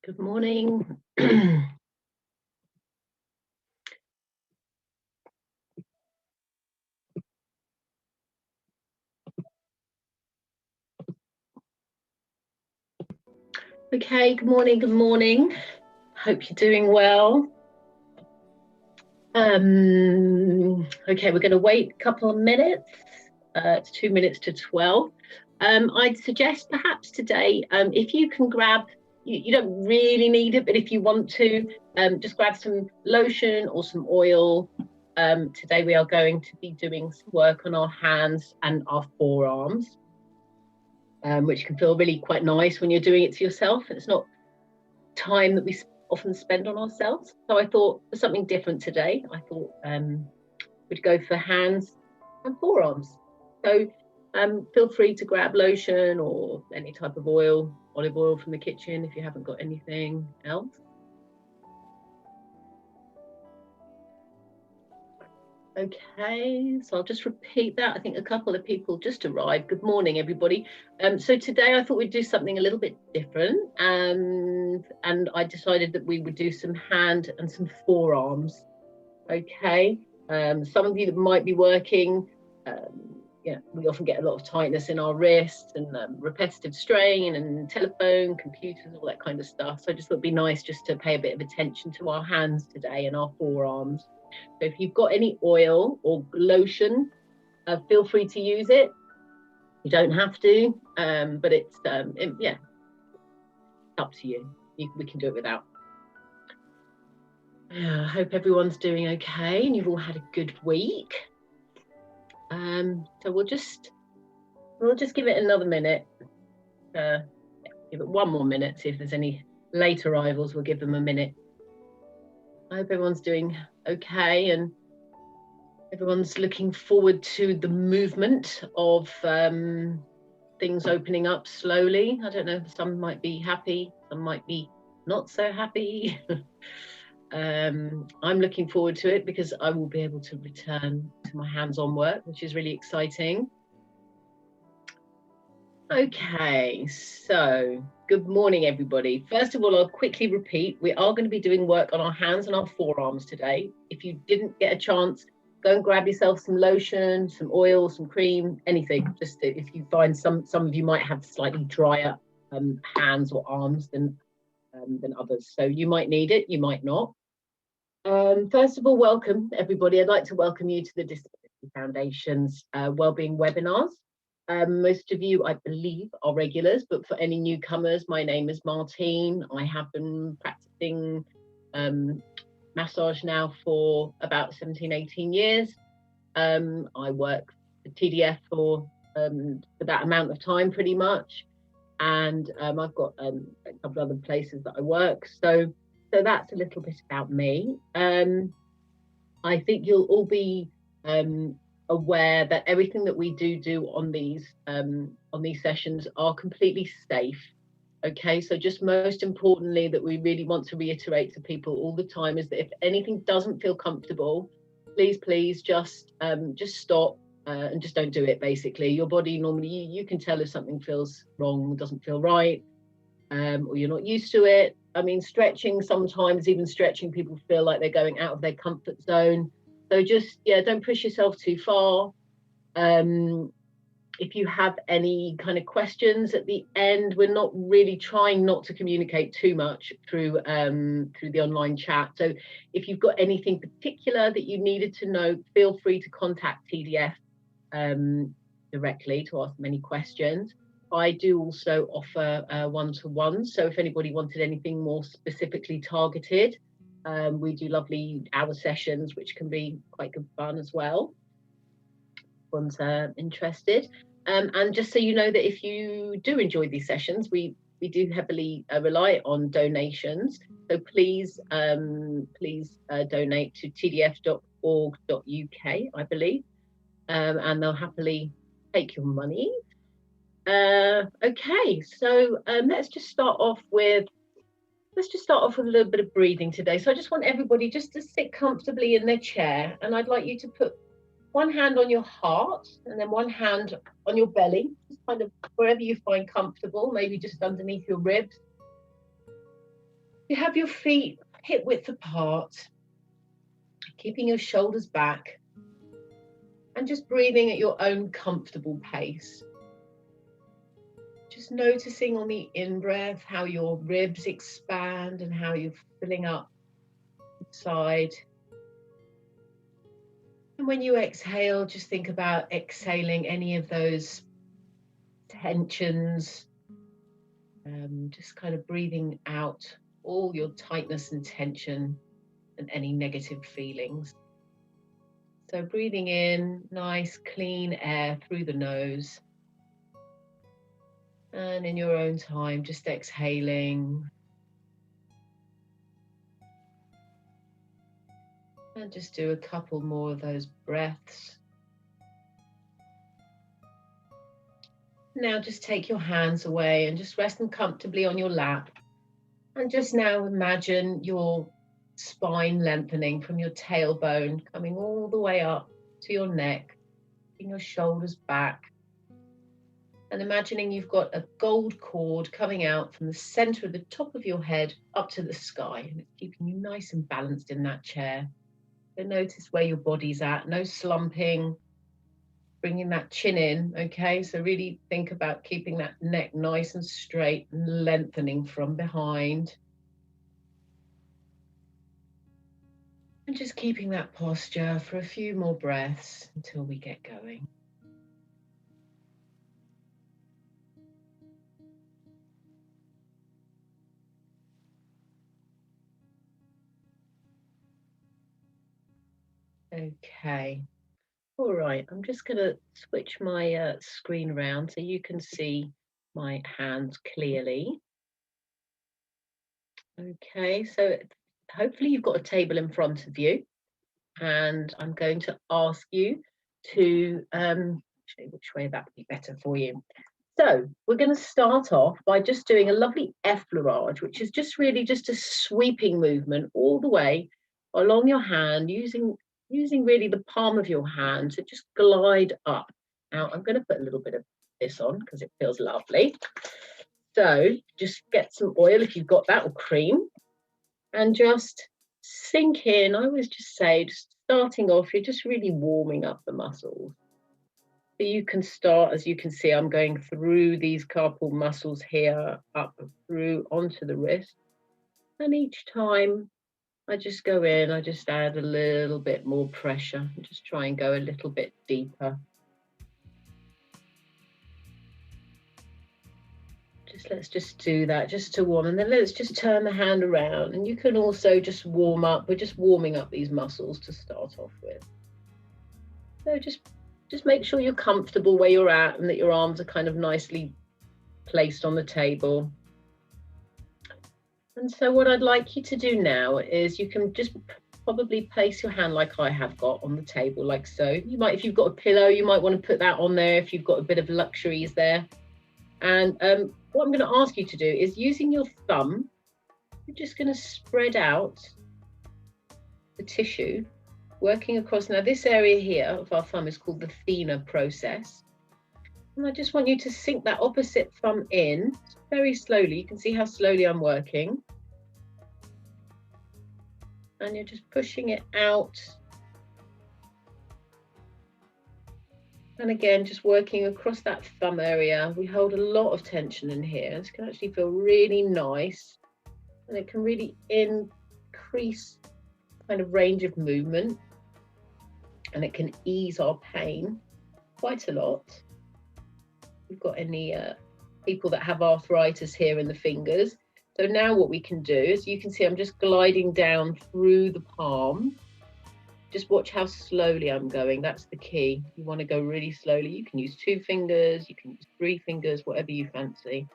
Good morning. Okay, good morning, good morning. Hope you're doing well. Okay, we're going to wait a couple of minutes. It's 2 minutes to 12. I'd suggest perhaps today, if you can grab, you don't really need it, but if you want to, just grab some lotion or some oil. Today we are going to be doing some work on our hands and our forearms, which can feel really quite nice when you're doing it to yourself. It's not time that we often spend on ourselves. So I thought for something different today, I thought we'd go for hands and forearms. So feel free to grab lotion or any type of oil, olive oil from the kitchen if you haven't got anything else. Okay, so I'll just repeat that. I think a couple of people just arrived. Good morning, everybody. So today I thought we'd do something a little bit different, and I decided that we would do some hand and some forearms. Okay, some of you that might be working, we often get a lot of tightness in our wrists and repetitive strain and telephone, computers, all that kind of stuff. So I just thought it'd be nice just to pay a bit of attention to our hands today and our forearms. So if you've got any oil or lotion, feel free to use it. You don't have to, but it's up to you. We can do it without. I hope everyone's doing okay and you've all had a good week. So we'll just give it another minute. Give it one more minute. See if there's any late arrivals. We'll give them a minute. I hope everyone's doing okay and everyone's looking forward to the movement of things opening up slowly. I don't know, some might be happy, some might be not so happy. I'm looking forward to it because I will be able to return to my hands-on work, which is really exciting. Okay, so good morning, everybody. First of all, I'll quickly repeat, we are going to be doing work on our hands and our forearms today. If you didn't get a chance, go and grab yourself some lotion, some oil, some cream, anything. Just if you find some of you might have slightly drier hands or arms than others. So you might need it, you might not. First of all, welcome, everybody. I'd like to welcome you to the Disability Foundation's Wellbeing webinars. Most of you, I believe, are regulars, but for any newcomers, my name is Martine. I have been practicing massage now for about 17, 18 years. I work for TDF for that amount of time, pretty much. And I've got a couple of other places that I work. So that's a little bit about me. I think you'll all be aware that everything that we do on these sessions are completely safe. Okay, so just most importantly that we really want to reiterate to people all the time is that if anything doesn't feel comfortable, please just stop and just don't do it. Basically, your body normally you can tell if something feels wrong, doesn't feel right, or you're not used to it. I mean, stretching, sometimes even stretching, people feel like they're going out of their comfort zone. So just, don't push yourself too far. If you have any kind of questions at the end, we're not really trying not to communicate too much through the online chat. So if you've got anything particular that you needed to know, feel free to contact TDF directly to ask them any questions. I do also offer one-to-ones. So if anybody wanted anything more specifically targeted, we do lovely hour sessions, which can be quite good fun as well. One's interested. And just so you know that if you do enjoy these sessions, we do heavily rely on donations. So please donate to tdf.org.uk, I believe, and they'll happily take your money. Okay, so let's just start off with a little bit of breathing today. So I just want everybody just to sit comfortably in their chair, and I'd like you to put one hand on your heart and then one hand on your belly, just kind of wherever you find comfortable, maybe just underneath your ribs. You have your feet hip width apart, keeping your shoulders back, and just breathing at your own comfortable pace. Just noticing on the in-breath how your ribs expand and how you're filling up inside. And when you exhale, just think about exhaling any of those tensions, just kind of breathing out all your tightness and tension and any negative feelings. So breathing in nice clean air through the nose, and in your own time just exhaling, and just do a couple more of those breaths. Now just take your hands away and just rest them comfortably on your lap, and just now imagine your spine lengthening from your tailbone coming all the way up to your neck, bring your shoulders back, and imagining you've got a gold cord coming out from the center of the top of your head up to the sky, and it's keeping you nice and balanced in that chair. So notice where your body's at, no slumping, bringing that chin in, okay? So really think about keeping that neck nice and straight and lengthening from behind. And just keeping that posture for a few more breaths until we get going. Okay. All right, I'm just going to switch my screen around so you can see my hands clearly. Okay, so hopefully you've got a table in front of you, and I'm going to ask you to show you which way that would be better for you. So we're going to start off by just doing a lovely effleurage, which is just really just a sweeping movement all the way along your hand, using really the palm of your hand to just glide up. Now I'm going to put a little bit of this on because it feels lovely. So just get some oil if you've got that, or cream, and just sink in. I always just say, just starting off, you're just really warming up the muscles. So you can start, as you can see, I'm going through these carpal muscles here, up through onto the wrist. And each time I just go in, I just add a little bit more pressure and just try and go a little bit deeper. Let's just do that just to warm, and then let's just turn the hand around, and you can also just warm up. We're just warming up these muscles to start off with. So just make sure you're comfortable where you're at and that your arms are kind of nicely placed on the table. And so what I'd like you to do now is you can just probably place your hand like I have got on the table, like so. You might, if you've got a pillow, you might want to put that on there if you've got a bit of luxuries there. And what I'm going to ask you to do is, using your thumb, you're just going to spread out the tissue, working across. Now this area here of our thumb is called the thenar process. And I just want you to sink that opposite thumb in very slowly. You can see how slowly I'm working. And you're just pushing it out. And again, just working across that thumb area. We hold a lot of tension in here. This can actually feel really nice. And it can really increase kind of range of movement. And it can ease our pain quite a lot. If you've got any people that have arthritis here in the fingers. So now what we can do is, you can see I'm just gliding down through the palm. Just watch how slowly I'm going. That's the key. You want to go really slowly. You can use 2 fingers, you can use 3 fingers, whatever you fancy.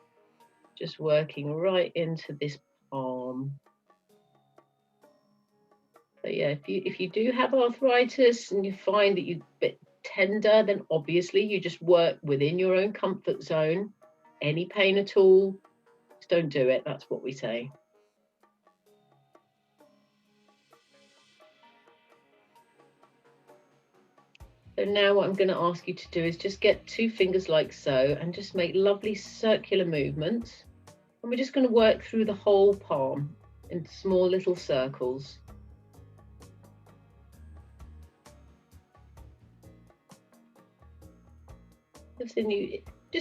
Just working right into this palm. So yeah, if you do have arthritis and you find that you're a bit tender, then obviously you just work within your own comfort zone. Any pain at all, just don't do it. That's what we say. So now what I'm going to ask you to do is just get 2 fingers like so, and just make lovely circular movements. And we're just going to work through the whole palm. in small little circles. Just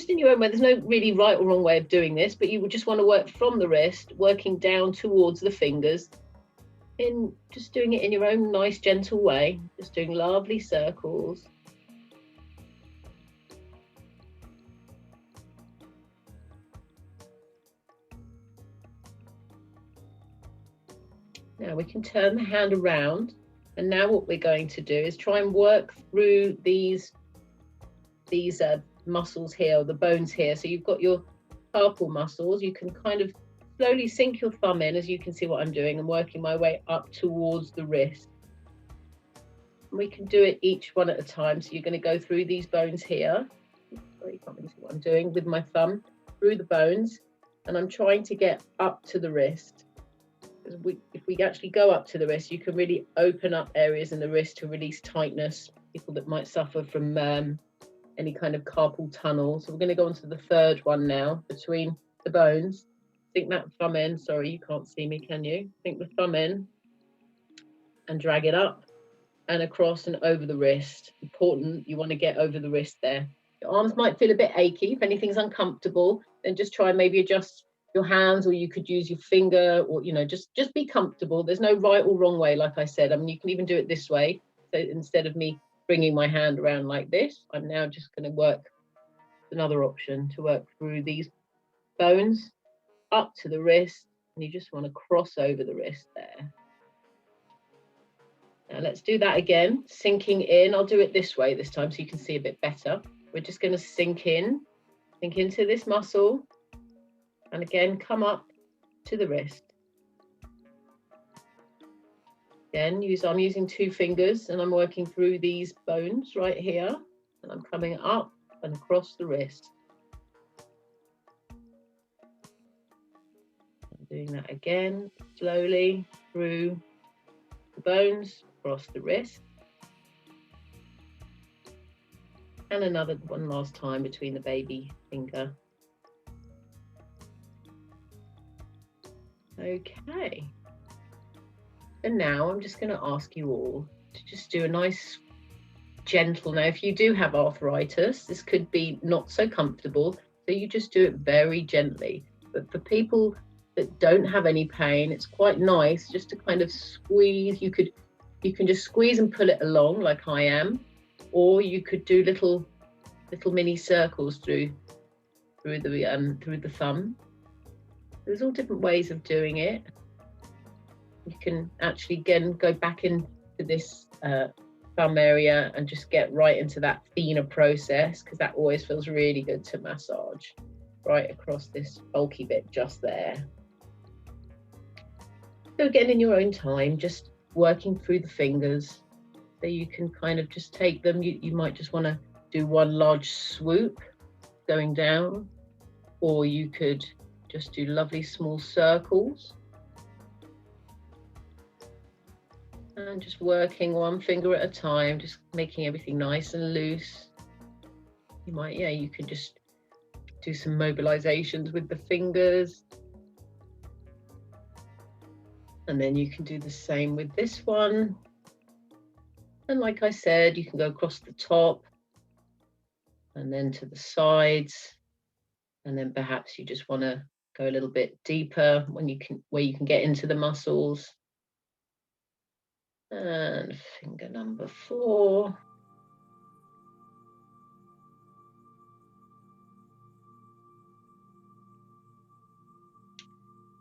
in your own way. There's no really right or wrong way of doing this, but you would just want to work from the wrist, working down towards the fingers, just doing it in your own nice, gentle way, just doing lovely circles. Now we can turn the hand around, and now what we're going to do is try and work through these muscles here, or the bones here. So you've got your carpal muscles. You can kind of slowly sink your thumb in, as you can see what I'm doing, and working my way up towards the wrist. And we can do it each one at a time. So you're going to go through these bones here. Sorry, you can't really see what I'm doing with my thumb, through the bones, and I'm trying to get up to the wrist. If we actually go up to the wrist, you can really open up areas in the wrist to release tightness. People that might suffer from any kind of carpal tunnel. So we're going to go on to the third one now, between the bones. Sink that thumb in. Sorry, you can't see me, can you? Sink the thumb in and drag it up and across and over the wrist. Important, you want to get over the wrist there. Your arms might feel a bit achy. If anything's uncomfortable, then just try and maybe adjust your hands, or you could use your finger, or just be comfortable. There's no right or wrong way, like I said. I mean, you can even do it this way. So instead of me bringing my hand around like this, I'm now just going to work another option to work through these bones up to the wrist, and you just want to cross over the wrist there. Now let's do that again, sinking in. I'll do it this way this time so you can see a bit better. We're just going to sink into this muscle, and again come up to the wrist. Again, I'm using 2 fingers, and I'm working through these bones right here, and I'm coming up and across the wrist. I'm doing that again, slowly through the bones, across the wrist. And another one last time between the baby finger. Okay. And now I'm just going to ask you all to just do a nice gentle. Now, if you do have arthritis, this could be not so comfortable, so you just do it very gently. But for people that don't have any pain, it's quite nice just to kind of squeeze. You can just squeeze and pull it along like I am, or you could do little mini circles through the thumb. There's all different ways of doing it. You can actually again go back into this thumb area and just get right into that thenar process, because that always feels really good to massage right across this bulky bit just there. So again, in your own time, just working through the fingers, so you can kind of just take them. You might just want to do one large swoop going down, or you could just do lovely small circles. And just working one finger at a time, just making everything nice and loose. You can just do some mobilizations with the fingers. And then you can do the same with this one. And like I said, you can go across the top and then to the sides. And then perhaps you just want to go a little bit deeper where you can get into the muscles. And finger number 4.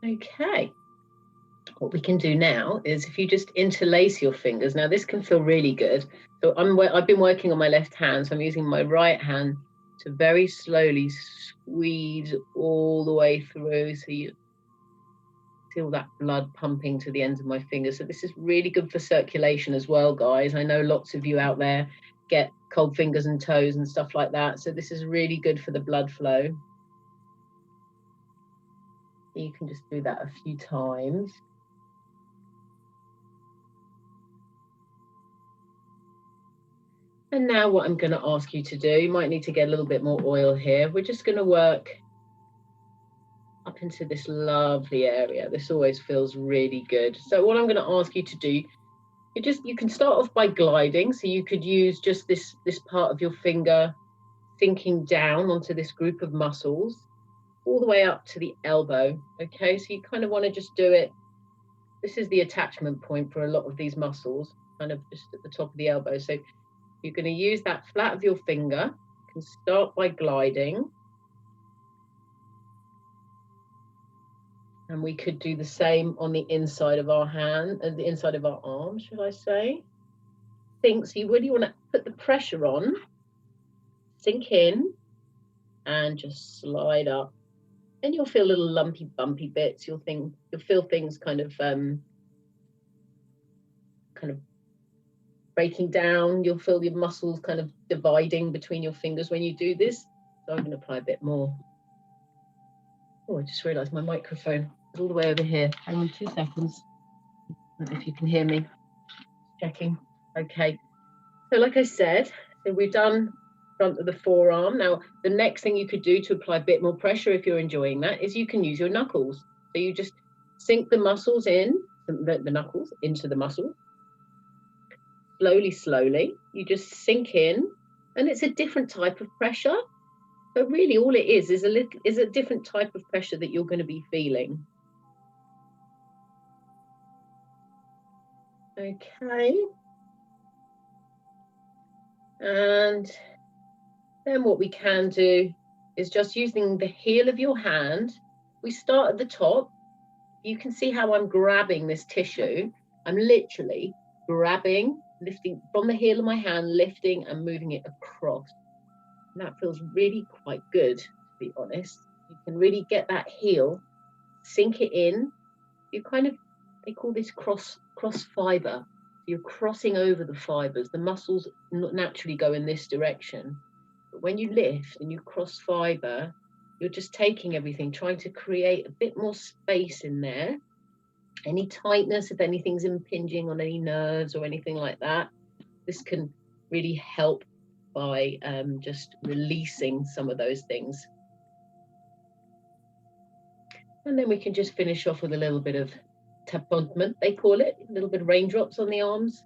Okay. What we can do now is if you just interlace your fingers. Now this can feel really good. So I've been working on my left hand, so I'm using my right hand to very slowly squeeze all the way through, so you feel that blood pumping to the ends of my fingers. So this is really good for circulation as well, guys. I know lots of you out there get cold fingers and toes and stuff like that, so this is really good for the blood flow. You can just do that a few times. And now what I'm going to ask you to do, you might need to get a little bit more oil here. We're just going to work up up into this lovely area. This always feels really good. So what I'm going to ask you to do, you can start off by gliding. So you could use just this part of your finger sinking down onto this group of muscles all the way up to the elbow. Okay, so you kind of want to just do it. This is the attachment point for a lot of these muscles, kind of just at the top of the elbow. So you're going to use that flat of your finger. You can start by gliding. And we could do the same on the inside of our hand, the inside of our arm, should I say. So you really want to put the pressure on, sink in, and just slide up. And you'll feel little lumpy, bumpy bits. You'll feel things kind of breaking down. You'll feel your muscles kind of dividing between your fingers when you do this. So I'm going to apply a bit more. Oh, I just realised my microphone is all the way over here. Hang on 2 seconds. I don't know if you can hear me. Checking. Okay. So like I said, so we've done front of the forearm. Now, the next thing you could do to apply a bit more pressure, if you're enjoying that, is you can use your knuckles. So you just sink the muscles in, the knuckles into the muscle. Slowly, you just sink in, and it's a different type of pressure. But really all it is a different type of pressure that you're going to be feeling. Okay. And then what we can do is just using the heel of your hand. We start at the top. You can see how I'm grabbing this tissue. I'm literally grabbing, lifting from the heel of my hand, lifting and moving it across. And that feels really quite good, to be honest. You can really get that heel, sink it in. You kind of, they call this cross fiber. You're crossing over the fibers. The muscles naturally go in this direction. But when you lift and you cross fiber, you're just taking everything, trying to create a bit more space in there. Any tightness, if anything's impinging on any nerves or anything like that, this can really help by just releasing some of those things. And then we can just finish off with a little bit of tapotement, they call it, a little bit of raindrops on the arms.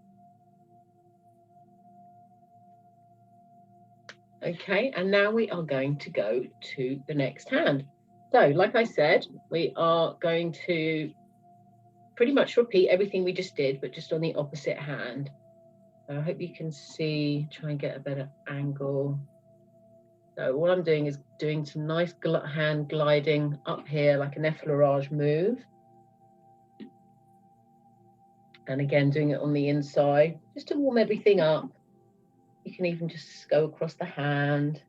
Okay, and now we are going to go to the next hand. So, like I said, we are going to pretty much repeat everything we just did, but just on the opposite hand. I hope you can see, try and get a better angle. So what I'm doing is doing some nice hand gliding up here, like an effleurage move. And again, doing it on the inside, just to warm everything up. You can even just go across the hand.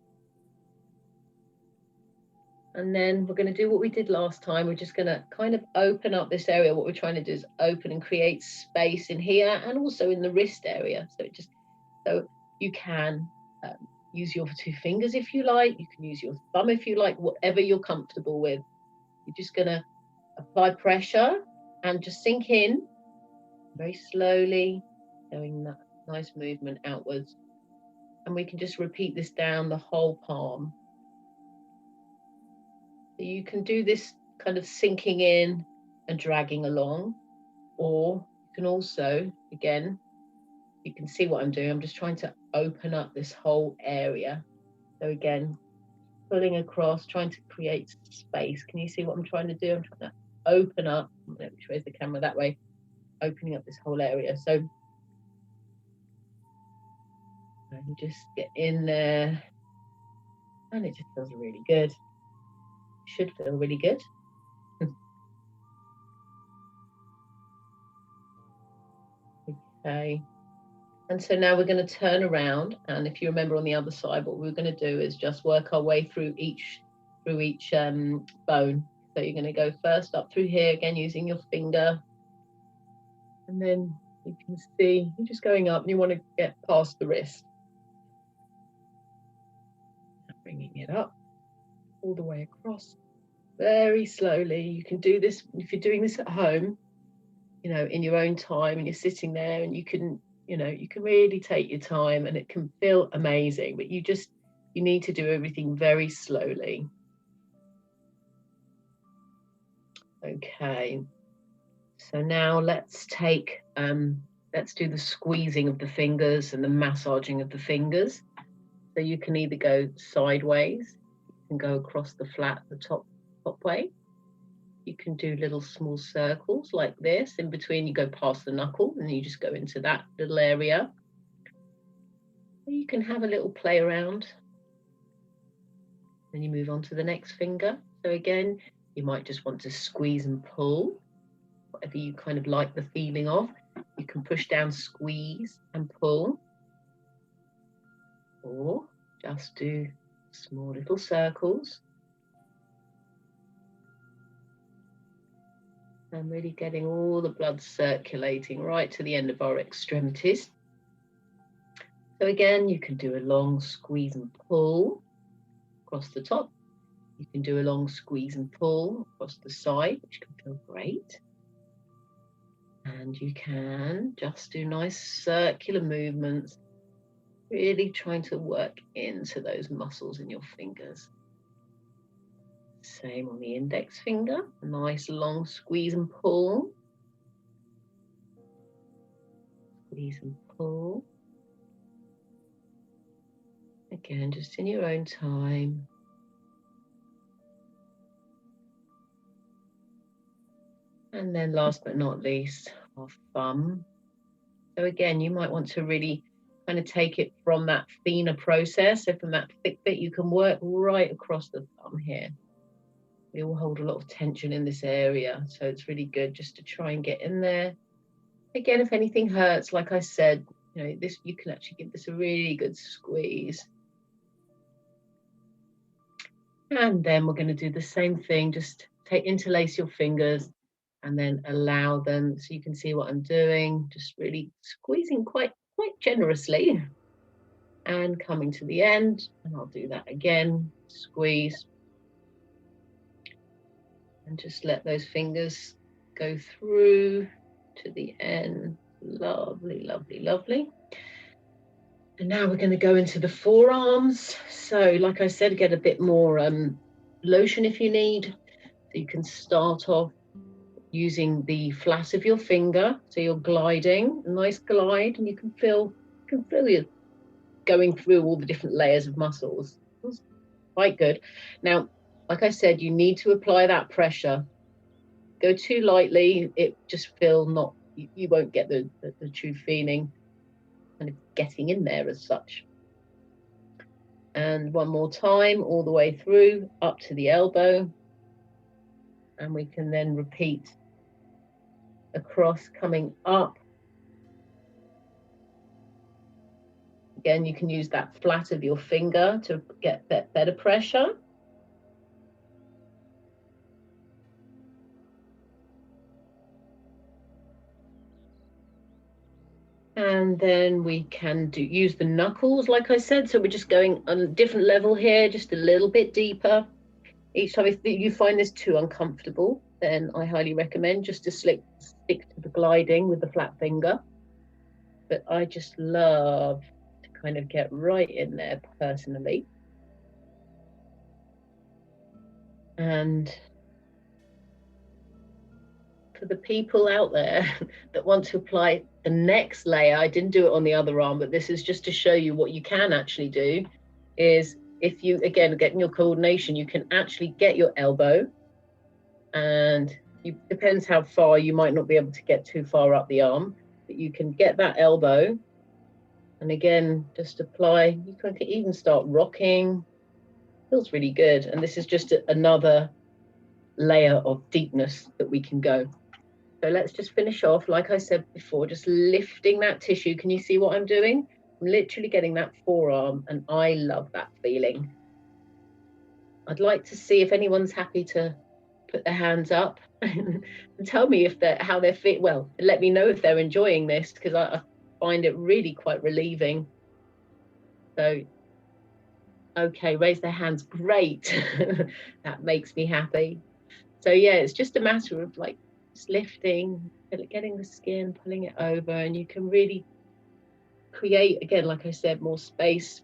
And then we're going to do what we did last time. We're just going to kind of open up this area. What we're trying to do is open and create space in here and also in the wrist area. So you can use your 2 fingers if you like. You can use your thumb if you like, whatever you're comfortable with. You're just going to apply pressure and just sink in very slowly, doing that nice movement outwards. And we can just repeat this down the whole palm. So you can do this kind of sinking in and dragging along, or you can also, again, you can see what I'm doing. I'm just trying to open up this whole area. So again, pulling across, trying to create space. Can you see what I'm trying to do? I'm trying to open up. Let me raise the camera that way. Opening up this whole area. So you just get in there, and it just feels really good. Should feel really good. Okay, and so now we're going to turn around, and if you remember on the other side, what we're going to do is just work our way through each bone. So you're going to go first up through here, again using your finger, and then you can see you're just going up and you want to get past the wrist. Bringing it up all the way across very slowly. You can do this if you're doing this at home, you know, in your own time, and you're sitting there, and you can really take your time, and it can feel amazing, but you need to do everything very slowly. Okay, so now let's do the squeezing of the fingers and the massaging of the fingers. So you can either go sideways, you can go across the flat, the top way. You can do little small circles like this. In between, you go past the knuckle and you just go into that little area. You can have a little play around. Then you move on to the next finger. So again, you might just want to squeeze and pull, whatever you kind of like the feeling of. You can push down, squeeze and pull, or just do small little circles. And really getting all the blood circulating right to the end of our extremities. So again, you can do a long squeeze and pull across the top. You can do a long squeeze and pull across the side, which can feel great. And you can just do nice circular movements, really trying to work into those muscles in your fingers. Same on the index finger, nice long squeeze and pull. Squeeze and pull. Again, just in your own time. And then last but not least, our thumb. So again, you might want to really kind of take it from that thinner process. So from that thick bit, you can work right across the thumb here. We all hold a lot of tension in this area, so it's really good just to try and get in there. Again, if anything hurts, like I said, you can actually give this a really good squeeze. And then we're going to do the same thing, just interlace your fingers and then allow them, so you can see what I'm doing, just really squeezing quite generously and coming to the end. And I'll do that again, squeeze. And just let those fingers go through to the end. Lovely, lovely, lovely. And now we're going to go into the forearms. So like I said, get a bit more lotion if you need. So you can start off using the flat of your finger. So you're gliding, a nice glide, and you can feel you going through all the different layers of muscles. It's quite good. Now, like I said, you need to apply that pressure. Go too lightly, it just you won't get the true feeling kind of getting in there as such. And one more time, all the way through, up to the elbow. And we can then repeat across, coming up. Again, you can use that flat of your finger to get that better pressure. And then we can use the knuckles, like I said. So we're just going on a different level here, just a little bit deeper. Each time if you find this too uncomfortable, then I highly recommend just to stick to the gliding with the flat finger. But I just love to kind of get right in there personally. And for the people out there that want to apply the next layer, I didn't do it on the other arm, but this is just to show you what you can actually do, is if you, again, getting your coordination, you can actually get your elbow, and it depends how far, you might not be able to get too far up the arm, but you can get that elbow, and again, just apply. You can even start rocking. Feels really good. And this is just another layer of deepness that we can go. So let's just finish off, like I said before, just lifting that tissue. Can you see what I'm doing? I'm literally getting that forearm, and I love that feeling. I'd like to see if anyone's happy to put their hands up and tell me how they're fit. Well, let me know if they're enjoying this, because I find it really quite relieving. So, okay, raise their hands. Great. That makes me happy. So yeah, it's just a matter of like just lifting, getting the skin, pulling it over, and you can really create, again, like I said, more space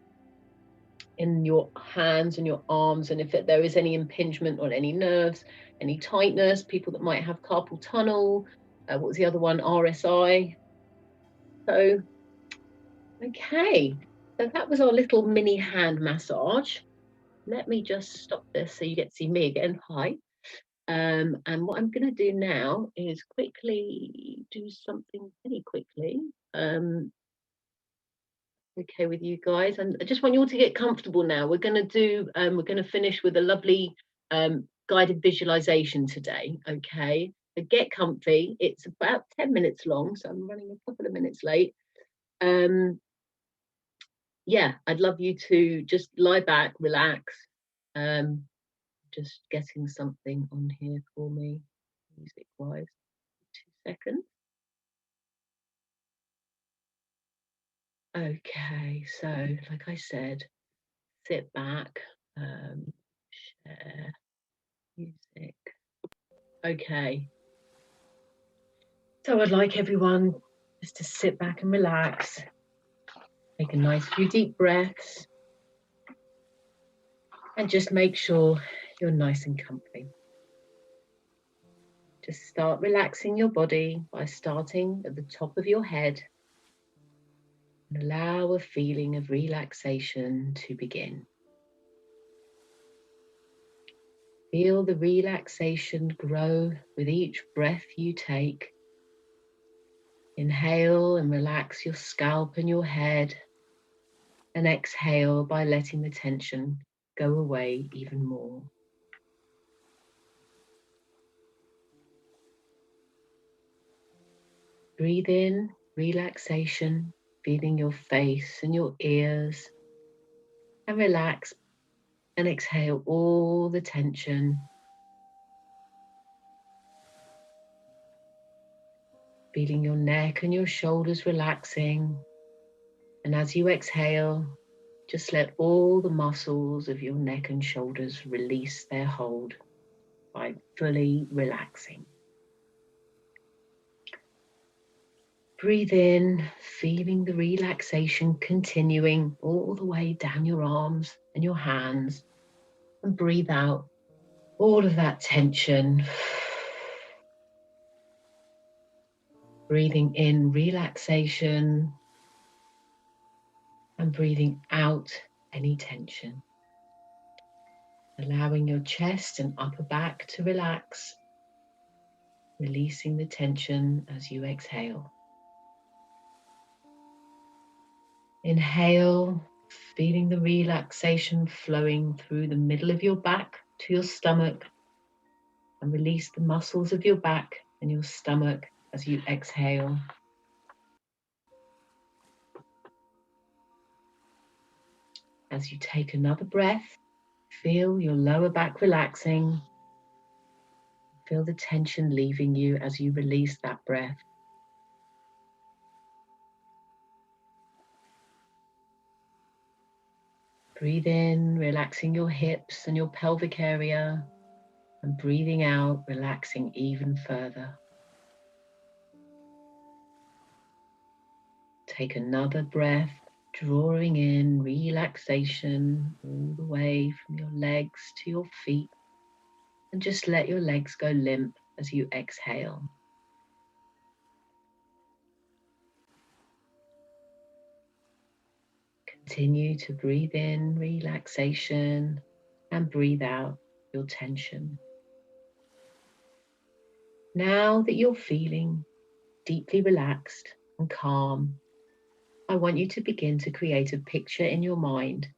in your hands and your arms. And if there is any impingement on any nerves, any tightness, people that might have carpal tunnel, what was the other one, RSI. So, okay, so that was our little mini hand massage. Let me just stop this so you get to see me again. Hi. And what I'm going to do now is quickly do something pretty quickly. Okay with you guys, and I just want you all to get comfortable now. We're going to finish with a lovely guided visualization today. Okay, so get comfy. It's about 10 minutes long, so I'm running a couple of minutes late. Yeah, I'd love you to just lie back, relax. Just getting something on here for me, music wise. 2 seconds. Okay, so like I said, sit back, share music. Okay, so I'd like everyone just to sit back and relax. Take a nice few deep breaths and just make sure you're nice and comfy. Just start relaxing your body by starting at the top of your head and allow a feeling of relaxation to begin. Feel the relaxation grow with each breath you take. Inhale and relax your scalp and your head, and exhale by letting the tension go away even more. Breathe in relaxation, feeling your face and your ears, and relax and exhale all the tension. Feeling your neck and your shoulders relaxing, and as you exhale, just let all the muscles of your neck and shoulders release their hold by fully relaxing. Breathe in, feeling the relaxation continuing all the way down your arms and your hands. And breathe out all of that tension. Breathing in relaxation and breathing out any tension. Allowing your chest and upper back to relax, releasing the tension as you exhale. Inhale, feeling the relaxation flowing through the middle of your back to your stomach, and release the muscles of your back and your stomach as you exhale. As you take another breath, feel your lower back relaxing. Feel the tension leaving you as you release that breath. Breathe in, relaxing your hips and your pelvic area, and breathing out, relaxing even further. Take another breath, drawing in relaxation all the way from your legs to your feet, and just let your legs go limp as you exhale. Continue to breathe in relaxation and breathe out your tension. Now that you're feeling deeply relaxed and calm, I want you to begin to create a picture in your mind.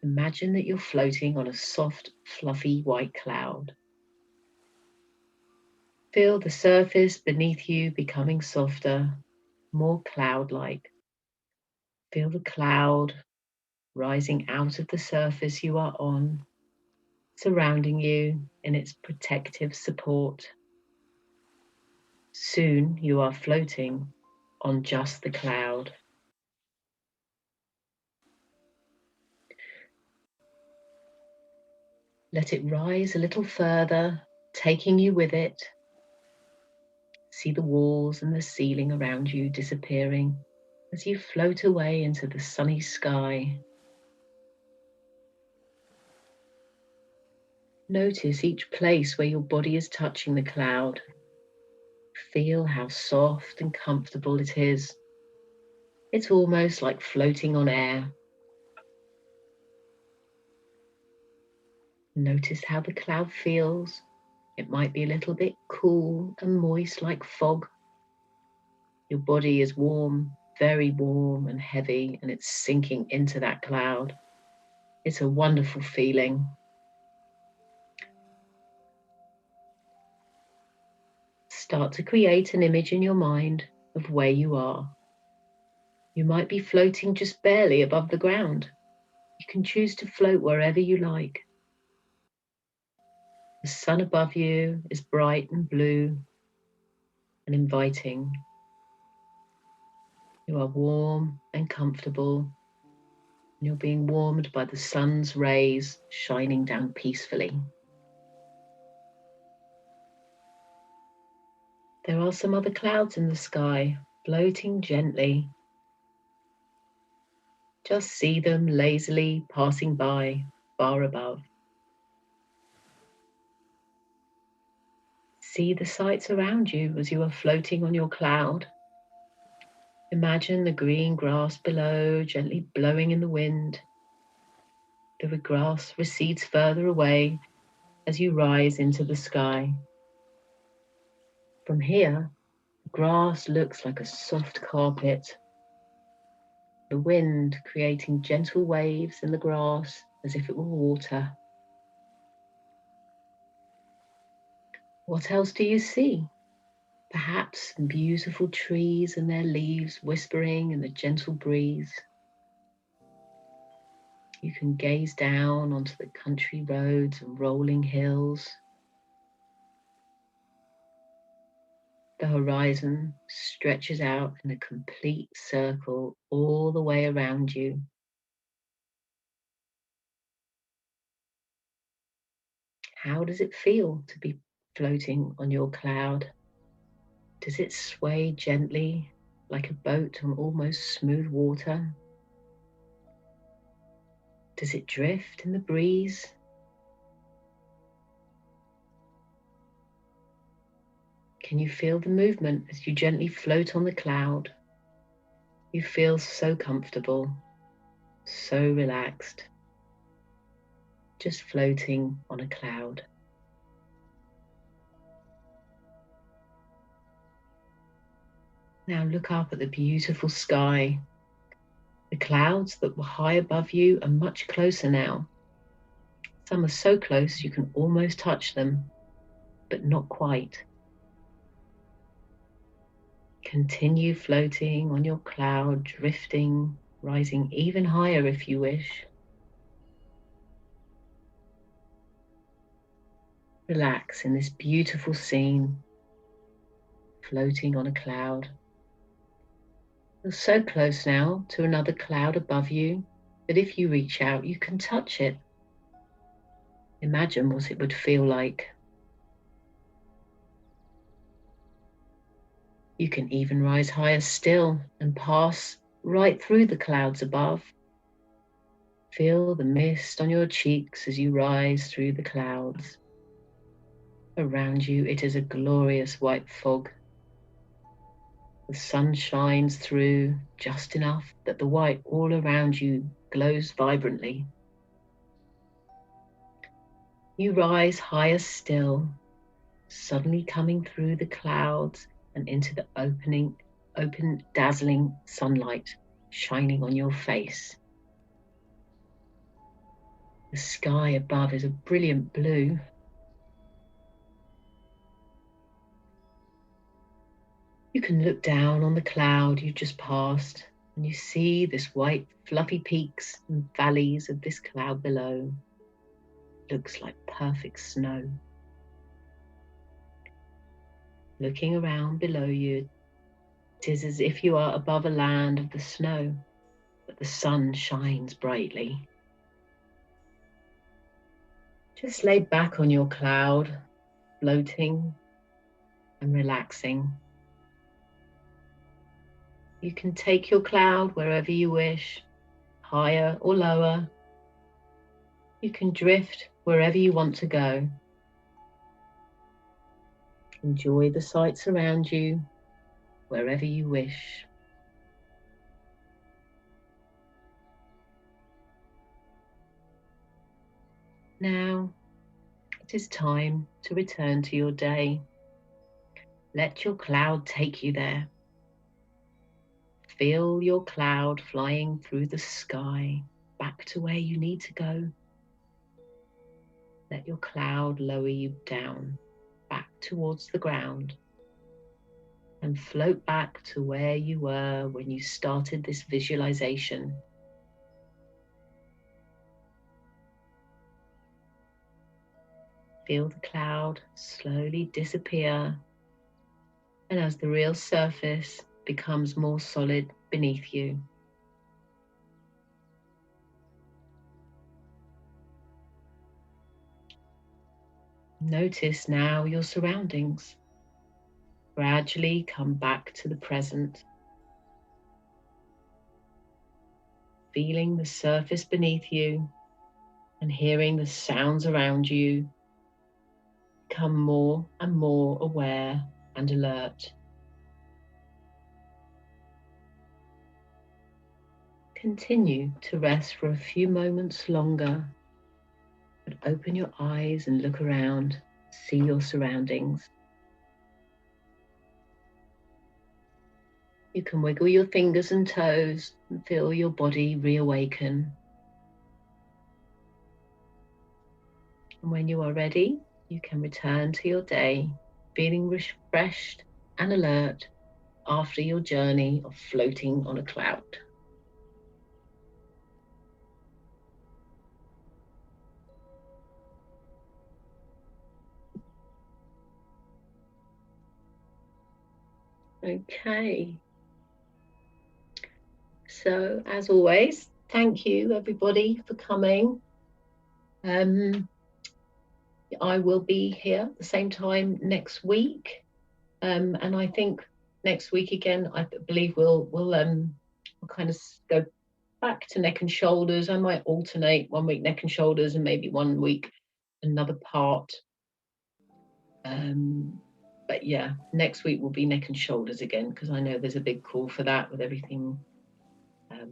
Imagine that you're floating on a soft, fluffy white cloud. Feel the surface beneath you becoming softer, more cloud-like. Feel the cloud rising out of the surface you are on, surrounding you in its protective support. Soon you are floating on just the cloud. Let it rise a little further, taking you with it. See the walls and the ceiling around you disappearing as you float away into the sunny sky. Notice each place where your body is touching the cloud. Feel how soft and comfortable it is. It's almost like floating on air. Notice how the cloud feels. It might be a little bit cool and moist like fog. Your body is warm, very warm and heavy, and it's sinking into that cloud. It's a wonderful feeling. Start to create an image in your mind of where you are. You might be floating just barely above the ground. You can choose to float wherever you like. The sun above you is bright and blue and inviting. You are warm and comfortable, and you're being warmed by the sun's rays shining down peacefully. There are some other clouds in the sky, floating gently. Just see them lazily passing by, far above. See the sights around you as you are floating on your cloud. Imagine the green grass below gently blowing in the wind. The grass recedes further away as you rise into the sky. From here, the grass looks like a soft carpet. The wind creating gentle waves in the grass as if it were water. What else do you see? Perhaps some beautiful trees and their leaves whispering in the gentle breeze. You can gaze down onto the country roads and rolling hills. The horizon stretches out in a complete circle all the way around you. How does it feel to be floating on your cloud? Does it sway gently like a boat on almost smooth water? Does it drift in the breeze? Can you feel the movement as you gently float on the cloud? You feel so comfortable, so relaxed, just floating on a cloud. Now look up at the beautiful sky. The clouds that were high above you are much closer now. Some are so close you can almost touch them, but not quite. Continue floating on your cloud, drifting, rising even higher if you wish. Relax in this beautiful scene, floating on a cloud. You're so close now to another cloud above you that if you reach out, you can touch it. Imagine what it would feel like. You can even rise higher still and pass right through the clouds above. Feel the mist on your cheeks as you rise through the clouds. Around you, it is a glorious white fog. The sun shines through just enough that the white all around you glows vibrantly. You rise higher still, suddenly coming through the clouds and into the open, dazzling sunlight shining on your face. The sky above is a brilliant blue. You can look down on the cloud you just passed and you see this white fluffy peaks and valleys of this cloud below. It looks like perfect snow. Looking around below you, it is as if you are above a land of the snow, but the sun shines brightly. Just lay back on your cloud, floating and relaxing. You can take your cloud wherever you wish, higher or lower. You can drift wherever you want to go. Enjoy the sights around you, wherever you wish. Now, it is time to return to your day. Let your cloud take you there. Feel your cloud flying through the sky, back to where you need to go. Let your cloud lower you down, back towards the ground, and float back to where you were when you started this visualization. Feel the cloud slowly disappear, and as the real surface becomes more solid beneath you. Notice now your surroundings. Gradually come back to the present, feeling the surface beneath you and hearing the sounds around you. Become more and more aware and alert. Continue to rest for a few moments longer, but open your eyes and look around, see your surroundings. You can wiggle your fingers and toes and feel your body reawaken. And when you are ready, you can return to your day, feeling refreshed and alert after your journey of floating on a cloud. Okay. So, as always, thank you everybody for coming. I will be here at the same time next week, and I think next week again, I believe we'll kind of go back to neck and shoulders. I might alternate 1 week neck and shoulders and maybe 1 week another part. But yeah, next week will be neck and shoulders again, because I know there's a big call for that with everything at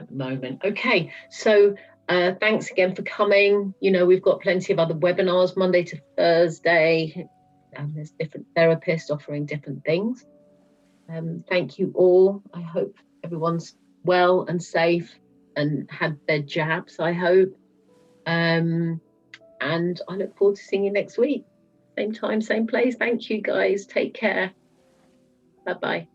the moment. Okay, so thanks again for coming. You know, we've got plenty of other webinars Monday to Thursday, and there's different therapists offering different things. Thank you all. I hope everyone's well and safe and had their jabs, I hope. And I look forward to seeing you next week. Same time, same place. Thank you, guys. Take care. Bye-bye.